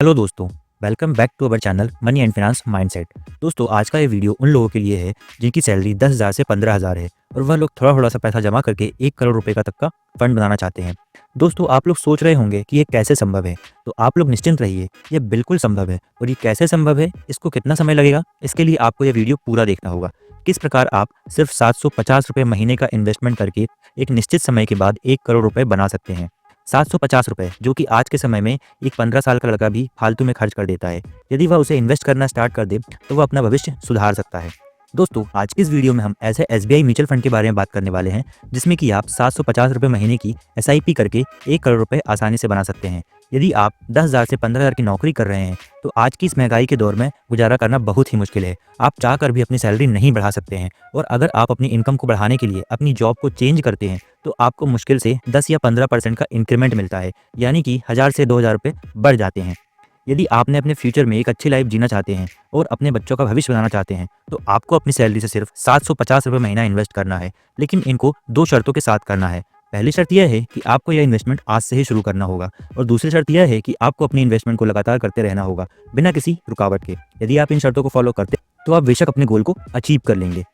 Hello दोस्तों, welcome back to our channel money and finance mindset. दोस्तों, आज का ये वीडियो उन लोगों के लिए है जिनकी सैलरी 10,000 से 15,000 है और वह लोग थोड़ा थोड़ा सा पैसा जमा करके 1 करोड़ रुपए का तक का फंड बनाना चाहते हैं। दोस्तों, आप लोग सोच रहे होंगे कि ये कैसे संभव है, तो आप लोग निश्चिंत रहिए, ये बिल्कुल संभव है। और ये कैसे संभव है, इसको कितना समय लगेगा, इसके लिए आपको ये वीडियो पूरा देखना होगा। किस प्रकार आप सिर्फ 750 रुपये महीने का इन्वेस्टमेंट करके एक निश्चित समय के बाद 1 करोड़ रुपए बना सकते हैं। 750 रुपये, जो कि आज के समय में एक 15 साल का लड़का भी फालतू में खर्च कर देता है। यदि वह उसे इन्वेस्ट करना स्टार्ट कर दे तो वह अपना भविष्य सुधार सकता है। दोस्तों, आज की इस वीडियो में हम ऐसे एसबीआई म्यूचुअल फंड के बारे में बात करने वाले हैं जिसमें कि आप 750 रुपये महीने की एसआईपी करके 1 करोड़ रुपए आसानी से बना सकते हैं। यदि आप 10,000 से 15,000 की नौकरी कर रहे हैं तो आज की इस महंगाई के दौर में गुजारा करना बहुत ही मुश्किल है। आप चाहकर भी अपनी सैलरी नहीं बढ़ा सकते हैं, और अगर आप अपनी इनकम को बढ़ाने के लिए अपनी जॉब को चेंज करते हैं तो आपको मुश्किल से 10 या 15% का इंक्रीमेंट मिलता है, यानी कि 1,000 से 2,000 रुपये बढ़ जाते हैं। यदि आपने अपने फ्यूचर में एक अच्छी लाइफ जीना चाहते हैं और अपने बच्चों का भविष्य बनाना चाहते हैं तो आपको अपनी सैलरी से सिर्फ 750 रुपये महीना इन्वेस्ट करना है, लेकिन इनको 2 शर्तों के साथ करना है। पहली शर्त यह है कि आपको यह इन्वेस्टमेंट आज से ही शुरू करना होगा, और दूसरी शर्त यह है कि आपको अपनी इन्वेस्टमेंट को लगातार करते रहना होगा बिना किसी रुकावट के। यदि आप इन शर्तों को फॉलो करते तो आप बेशक अपने गोल को अचीव कर लेंगे।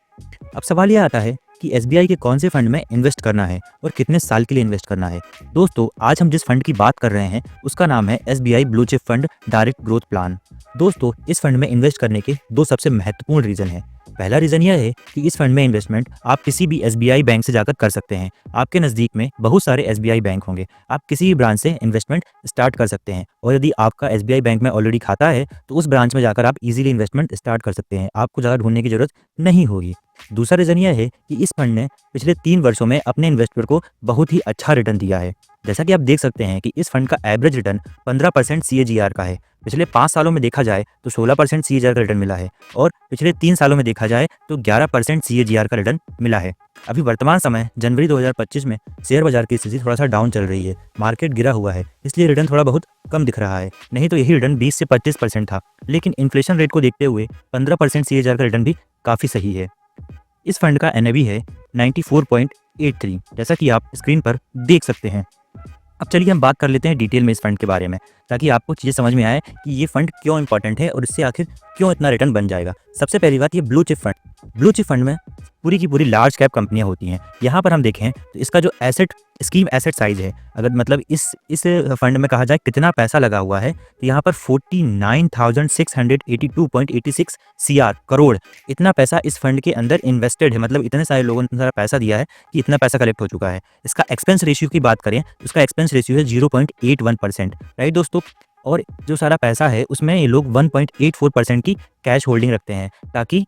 अब सवाल यह आता है कि एसबीआई के कौन से फंड में इन्वेस्ट करना है और कितने साल के लिए इन्वेस्ट करना है। दोस्तों, आज हम जिस फंड की बात कर रहे हैं उसका नाम है SBI blue chip fund direct growth plan. दोस्तों, इस फंड में इन्वेस्ट करने के 2 सबसे महत्वपूर्ण रीजन हैं। पहला रीजन यह है कि इस फंड में इन्वेस्टमेंट आप किसी भी एसबीआई बैंक से जाकर कर सकते हैं। आपके नज़दीक में बहुत सारे एसबीआई बैंक होंगे, आप किसी भी ब्रांच से इन्वेस्टमेंट स्टार्ट कर सकते हैं। और यदि आपका एसबीआई बैंक में ऑलरेडी खाता है तो उस ब्रांच में जाकर आप इजीली इन्वेस्टमेंट स्टार्ट कर सकते हैं, आपको ज़्यादा ढूंढने की जरूरत नहीं होगी। दूसरा रीजन यह है कि इस फंड ने पिछले 3 वर्षों में अपने इन्वेस्टर को बहुत ही अच्छा रिटर्न दिया है। जैसा कि आप देख सकते हैं कि इस फंड का एवरेज रिटर्न 15% सीएजीआर का है। पिछले 5 सालों में देखा जाए तो 16% सीएजीआर का रिटर्न मिला है, और पिछले 3 सालों में देखा जाए तो 11% सीएजीआर का रिटर्न मिला है। अभी वर्तमान समय जनवरी 2025 में शेयर बाजार की स्थिति थोड़ा सा डाउन चल रही है, मार्केट गिरा हुआ है, इसलिए रिटर्न थोड़ा बहुत कम दिख रहा है। नहीं तो यही रिटर्न 20 से 25% था, लेकिन इन्फ्लेशन रेट को देखते हुए 15% सीएजीआर का रिटर्न भी काफ़ी सही है। इस फंड का एनएवी है 94.83, जैसा कि आप स्क्रीन पर देख सकते हैं। अब चलिए हम बात कर लेते हैं डिटेल में इस फंड के बारे में, ताकि आपको चीज़ें समझ में आए कि ये फंड क्यों इंपॉर्टेंट है और इससे आखिर क्यों इतना रिटर्न बन जाएगा। सबसे पहली बात, ये ब्लू चिप फंड में पूरी की पूरी लार्ज कैप कंपनियां होती हैं। यहाँ पर हम देखें तो इसका जो स्कीम एसेट साइज है, अगर मतलब इस फंड में कहा जाए कितना पैसा लगा हुआ है, तो यहाँ पर 49,682.86 करोड़ इतना पैसा इस फंड के अंदर इन्वेस्टेड है। मतलब इतने सारे लोगों ने इतना सारा पैसा दिया है कि इतना पैसा कलेक्ट हो चुका है। इसका एक्सपेंस रेशियो की बात करें तो इसका एक्सपेंस रेशियो है 0.81%, राइट दोस्तों। और जो सारा पैसा है उसमें ये लोग 1.84% की कैश होल्डिंग रखते हैं, ताकि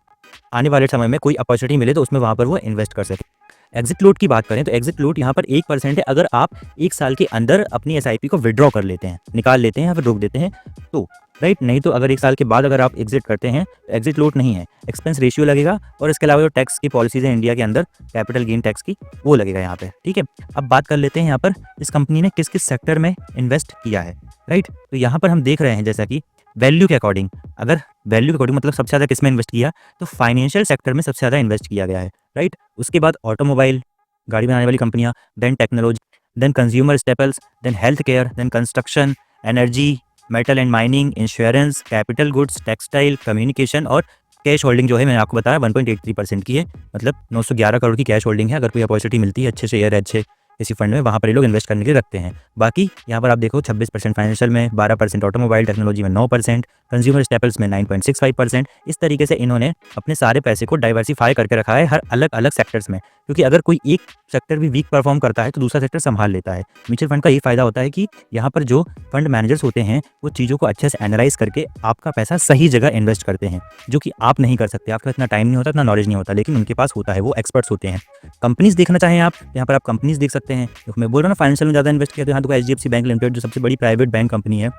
आने वाले समय में कोई अपॉर्चुनिटी मिले तो उसमें वहाँ पर वो इन्वेस्ट कर सके। एग्जिट फ्लोट की बात करें तो एग्जिट फ्लोट यहाँ पर 1% है। अगर आप 1 साल के अंदर अपनी एसआईपी को विड्रॉ कर लेते हैं, निकाल लेते हैं या फिर रोक देते हैं तो, राइट। नहीं तो अगर 1 साल के बाद अगर आप एग्जिट करते हैं तो एग्जिट फ्लोट नहीं है, एक्सपेंस रेशियो लगेगा, और इसके अलावा जो टैक्स की पॉलिसीज है इंडिया के अंदर, कैपिटल गेन टैक्स की, वो लगेगा यहाँ पे, ठीक है। अब बात कर लेते हैं यहाँ पर इस कंपनी ने किस किस सेक्टर में इन्वेस्ट किया है, राइट। तो यहाँ पर हम देख रहे हैं जैसा कि वैल्यू के अकॉर्डिंग, अगर वैल्यू के अकॉर्डिंग मतलब सबसे ज़्यादा किस में इन्वेस्ट किया, तो फाइनेंशियल सेक्टर में सबसे ज़्यादा इन्वेस्ट किया गया है, राइट। उसके बाद ऑटोमोबाइल, गाड़ी बनाने वाली कंपनियां, then technology, then consumer staples, then health care, then construction, energy, metal and mining, insurance, capital goods, textile, communication, और कैश होल्डिंग जो है मैंने आपको बताया 1.83% की है। मतलब 911 करोड़ की कैश होल्डिंग है। अगर कोई अपॉर्चुनिटी मिलती है अच्छे शेयर है अच्छे किसी फंड में, वहाँ पर ये लोग इन्वेस्ट करने के लिए रखते हैं। बाकी यहाँ पर आप देखो 26% फाइनेंशियल में, 12% ऑटोमोबाइल, टेक्नोलॉजी में 9%, कंज्यूमर स्टेपल्स में 9.65%। इस तरीके से इन्होंने अपने सारे पैसे को डाइवर्सिफाई करके रखा है हर अलग अलग सेक्टर्स में, क्योंकि अगर कोई एक सेक्टर भी वीक परफॉर्म करता है तो दूसरा सेक्टर संभाल लेता है। म्यूचुअल फंड का ये फायदा होता है कि यहाँ पर जो फंड मैनेजर्स होते हैं वो चीज़ों को अच्छे से एनालाइज करके आपका पैसा सही जगह इन्वेस्ट करते हैं, जो कि आप नहीं कर सकते। आपका इतना टाइम नहीं होता, इतना नॉलेज नहीं होता, लेकिन उनके पास होता है, वो एक्सपर्ट्स होते हैं। कंपनीज देखना चाहें आप, यहाँ पर आप कंपनीज देख सकते हैं। तो मैं बोल रहा हूँ ना फाइनेंशियल में ज़्यादा इन्वेस्ट किया, तो यहाँ तो एचडीएफसी बैंक लिमिटेड जो सबसे बड़ी प्राइवेट बैंक कंपनी है,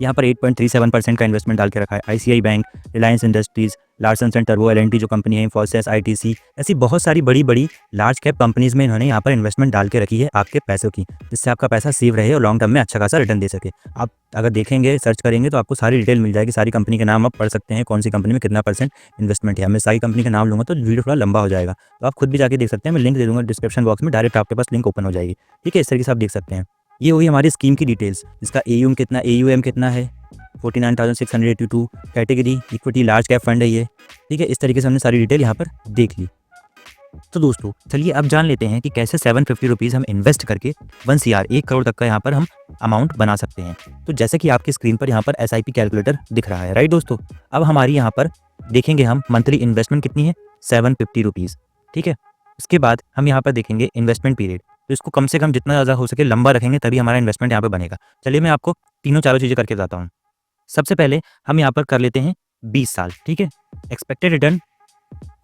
यहाँ पर 8.37% का इन्वेस्टमेंट डाल के रखा है। आईसीआई बैंक, रिलायंस इंडस्ट्रीज, लार्सन एंड टर्बो, एलएनटी जो कंपनी है, इंफोसिस, आईटीसी, ऐसी बहुत सारी बड़ी बड़ी लार्ज कैप कंपनीज में इन्होंने यहाँ पर इन्वेस्टमेंट डाल के रखी है आपके पैसों की, जिससे आपका पैसा सेव रहे और लॉन्ग टर्म में अच्छा खासा रिटर्न दे सके। आप अगर देखेंगे, सर्च करेंगे तो आपको सारी डिटेल मिल जाएगी, सारी कंपनी के नाम आप पढ़ सकते हैं, कौन सी कंपनी में कितना % इन्वेस्टमेंट है। मैं सारी कंपनी का नाम लूँगा तो वीडियो थोड़ा लंबा हो जाएगा, तो आप खुद भी जाके देख सकते हैं। मैं लिंक दे दूँगा डिस्क्रिप्शन बॉक्स में, डायरेक्ट आपके पास लिंक ओपन हो जाएगी, ठीक है। इस तरीके से आप देख सकते हैं। ये होगी हमारी स्कीम की डिटेल्स, इसका एयूएम कितना है, 49,682 category equity large cap fund है ये, ठीक है। इस तरीके से हमने सारी डिटेल यहाँ पर देख ली। तो दोस्तों चलिए अब जान लेते हैं कि कैसे 750 रुपीज़ हम इन्वेस्ट करके 1 CR 1 करोड़ तक का यहाँ पर हम अमाउंट बना सकते हैं। तो जैसे कि आपकी स्क्रीन पर यहाँ पर SIP कैलकुलेटर दिख रहा है, राइट दोस्तों। अब हमारी यहाँ पर देखेंगे हम मंथली इन्वेस्टमेंट कितनी है, 750 रुपीज़, ठीक है। उसके बाद हम यहाँ पर देखेंगे इन्वेस्टमेंट पीरियड, तो इसको कम से कम जितना ज़्यादा हो सके लंबा रखेंगे तभी हमारा इन्वेस्टमेंट यहाँ पर बनेगा। चलिए मैं आपको तीनों चारों चीज़ें करके बताता हूँ। सबसे पहले हम यहाँ पर कर लेते हैं 20 साल, ठीक है। एक्सपेक्टेड रिटर्न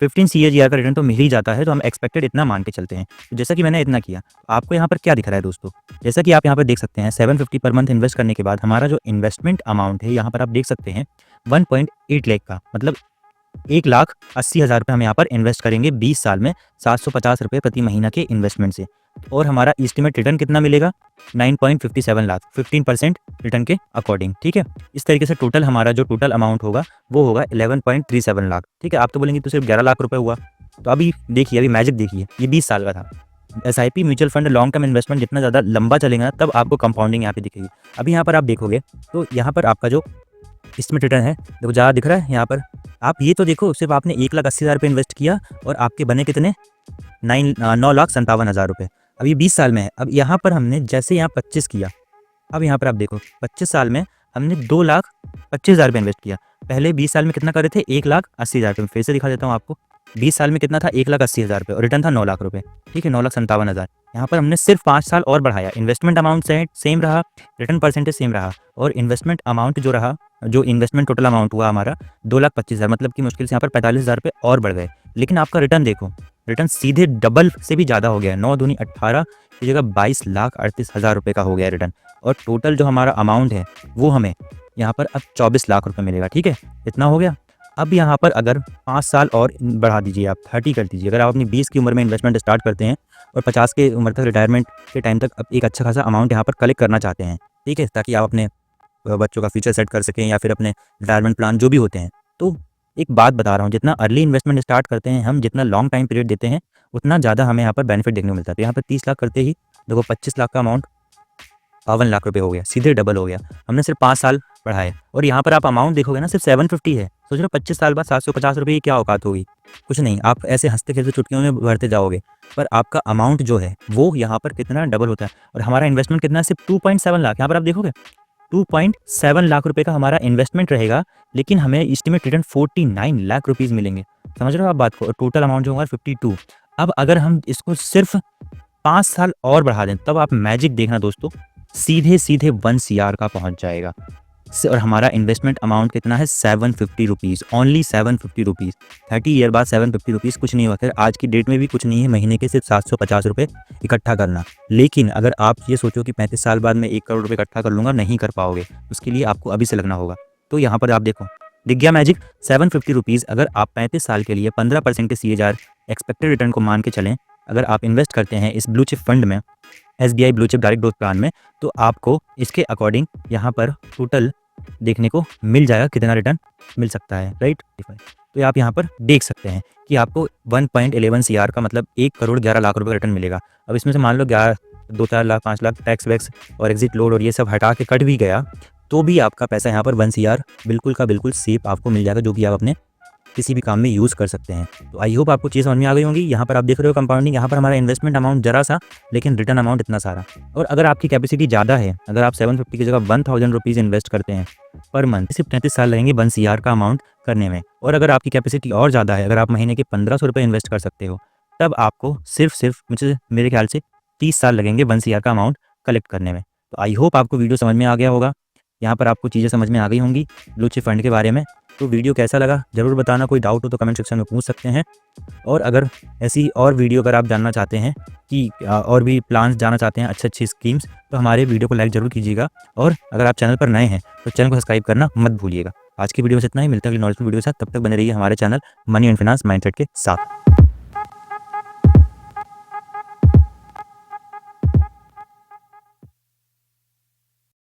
15 CAGR का रिटर्न तो मिल ही जाता है, तो हम एक्सपेक्टेड इतना मान के चलते हैं। तो जैसा कि मैंने इतना किया, आपको यहाँ पर क्या दिख रहा है दोस्तों, जैसा कि आप यहाँ पर देख सकते हैं 750 पर मंथ इन्वेस्ट करने के बाद हमारा जो इन्वेस्टमेंट अमाउंट है यहाँ पर आप देख सकते हैं 1.8 लाख का, मतलब 1,80,000 रुपये हम यहाँ पर इन्वेस्ट करेंगे 20 साल में 750 रुपये प्रति महीना के इन्वेस्टमेंट से। और हमारा एस्टिमेट रिटर्न कितना मिलेगा, 9.57 लाख, 15% रिटर्न के अकॉर्डिंग, ठीक है। इस तरीके से टोटल हमारा जो टोटल अमाउंट होगा वो होगा 11.37 लाख, ठीक है। आप तो बोलेंगे तो सिर्फ 11 लाख रुपए हुआ, तो अभी देखिए, अभी मैजिक देखिए, ये 20 साल का था। SIP mutual fund long term investment जितना ज़्यादा लंबा चलेगा तब आपको कंपाउंडिंग यहाँ पे दिखेगी। अभी यहाँ पर आप देखोगे तो यहाँ पर आपका जो एस्टिमेट रिटर्न है देखो ज़्यादा दिख रहा है यहाँ पर। आप ये तो देखो, सिर्फ आपने 1,80,000 रुपये इन्वेस्ट किया और आपके बने कितने, 9,57,000 रुपये। अब ये 20 साल में है। अब यहाँ पर हमने जैसे यहाँ 25 किया, अब यहाँ पर आप देखो 25 साल में हमने 2,25,000 रुपये इन्वेस्ट किया। पहले 20 साल में कितना कर रहे थे, 1,80,000 रुपये। फिर से दिखा देता हूँ आपको, 20 साल में कितना था, 1,80,000 रुपये और रिटर्न था 9 लाख रुपये, ठीक है, 9,57,000। यहाँ पर हमने सिर्फ 5 साल और बढ़ाया, इन्वेस्टमेंट अमाउंट सेम रहा, रिटर्न परसेंटेज सेम रहा, और इन्वेस्टमेंट अमाउंट जो रहा, जो इन्वेस्टमेंट टोटल अमाउंट हुआ हमारा 2,25,000, मतलब कि मुश्किल से यहाँ पर 45,000 रुपये और बढ़ गए। लेकिन आपका रिटर्न देखो, रिटर्न सीधे डबल से भी ज़्यादा हो गया है, 9 दूनी 18 की जगह 22,38,000 रुपये का हो गया रिटर्न। और टोटल जो हमारा अमाउंट है वो हमें यहाँ पर अब 24 लाख रुपये मिलेगा, ठीक है, इतना हो गया। अब यहाँ पर अगर 5 साल और बढ़ा दीजिए, आप 30 कर दीजिए। अगर आप अपनी 20 की उम्र में इन्वेस्टमेंट स्टार्ट करते हैं और 50 की उम्र तक, रिटायरमेंट के टाइम तक एक अच्छा खासा अमाउंट यहाँ पर कलेक्ट करना चाहते हैं, ठीक है, ताकि आप अपने बच्चों का फ्यूचर सेट कर सकें या फिर अपने रिटायरमेंट प्लान जो भी होते हैं। तो एक बात बता रहा हूँ, जितना अर्ली इन्वेस्टमेंट स्टार्ट करते हैं हम, जितना लॉन्ग टाइम पीरियड देते हैं, उतना ज़्यादा हमें यहाँ पर बेनिफिट देखने को मिलता है। तो यहाँ पर 30 लाख करते ही देखो 25 लाख का अमाउंट 52 लाख रुपये हो गया, सीधे डबल हो गया। हमने सिर्फ 5 साल बढ़ाए। और यहाँ पर आप अमाउंट देखोगे ना, सिर्फ 750 है। सोच लो 25 साल बाद 750 रुपये की क्या औकात होगी, कुछ नहीं। आप ऐसे हंसते खेलते चुटकियों में बढ़ते जाओगे, पर आपका अमाउंट जो है वो यहाँ पर कितना डबल होता है। और हमारा इन्वेस्टमेंट कितना है, सिर्फ 2.7 लाख। यहाँ पर आप देखोगे 2.7 लाख रुपए का हमारा इन्वेस्टमेंट रहेगा, लेकिन हमें एस्टिमेट रिटर्न 49 लाख रुपीज़ मिलेंगे। समझ रहे हो आप बात को। और टोटल अमाउंट जो होगा 52। अब अगर हम इसको सिर्फ 5 साल और बढ़ा दें, तब आप मैजिक देखना दोस्तों, सीधे सीधे 1 CR का पहुंच जाएगा। और हमारा इन्वेस्टमेंट अमाउंट कितना है, 750 रुपीज़, ओनली 750 रुपीज़। 30 ईयर बाद 750 रुपीज़ कुछ नहीं हुआ। फिर आज की डेट में भी कुछ नहीं है, महीने के सिर्फ 750 रुपये इकट्ठा करना। लेकिन अगर आप ये सोचो कि 35 साल बाद मैं 1 करोड़ रुपये इकट्ठा कर लूँगा, नहीं कर पाओगे। उसके लिए आपको अभी से लगना होगा। तो यहाँ पर आप देखो, दिख गया मैजिक। 750 रुपीज़ अगर आप 35 साल के लिए 15% के CAGR एक्सपेक्टेड रिटर्न को मान के चलें, अगर आप इन्वेस्ट करते हैं इस ब्लू चिप फंड में, SBI blue chip direct growth plan में, तो आपको इसके अकॉर्डिंग यहाँ पर टोटल देखने को मिल जाएगा कितना रिटर्न मिल सकता है, राइट। तो आप यहाँ पर देख सकते हैं कि आपको 1.11 CR का मतलब 1 करोड़ 11 लाख रुपए का रिटर्न मिलेगा। अब इसमें से मान लो 2-4 लाख 5 लाख टैक्स वैक्स और एग्जिट लोड और ये सब हटा के कट भी गया, तो भी आपका पैसा यहाँ पर 1 CR बिल्कुल का बिल्कुल सेफ आपको मिल जाएगा, जो कि आप अपने किसी भी काम में यूज़ कर सकते हैं। तो आई होप आपको चीज़ समझ में आ गई होंगी। यहाँ पर आप देख रहे हो कंपाउंडिंग, यहाँ पर हमारा इन्वेस्टमेंट अमाउंट जरा सा, लेकिन रिटर्न अमाउंट इतना सारा। और अगर आपकी कैपेसिटी ज़्यादा है, अगर आप 750 की जगह 1000 रुपीज़ इन्वेस्ट करते हैं पर मंथ, सिर्फ 33 साल लगेंगे 1 CR का अमाउंट करने में। और अगर आपकी कैपेसिटी और ज़्यादा है, अगर आप महीने के 1500 रुपये इन्वेस्ट कर सकते हो, तब आपको सिर्फ मेरे ख्याल से 30 साल लगेंगे 1 CR का अमाउंट कलेक्ट करने में। तो आई होप आपको वीडियो समझ में आ गया होगा। यहाँ पर आपको चीज़ें समझ में आ गई होंगी ब्लू चिप फंड के बारे में। तो वीडियो कैसा लगा ज़रूर बताना। कोई डाउट हो तो कमेंट सेक्शन में पूछ सकते हैं। और अगर ऐसी और वीडियो अगर आप जानना चाहते हैं कि और भी प्लान्स जानना चाहते हैं, अच्छी स्कीम्स, तो हमारे वीडियो को लाइक ज़रूर कीजिएगा। और अगर आप चैनल पर नए हैं तो चैनल को सब्सक्राइब करना मत भूलिएगा। आज की वीडियो में इतना ही, मिलता है अगली नॉलेजफुल वीडियो के साथ। तब तक बने रहिए हमारे channel money and finance mindset के साथ।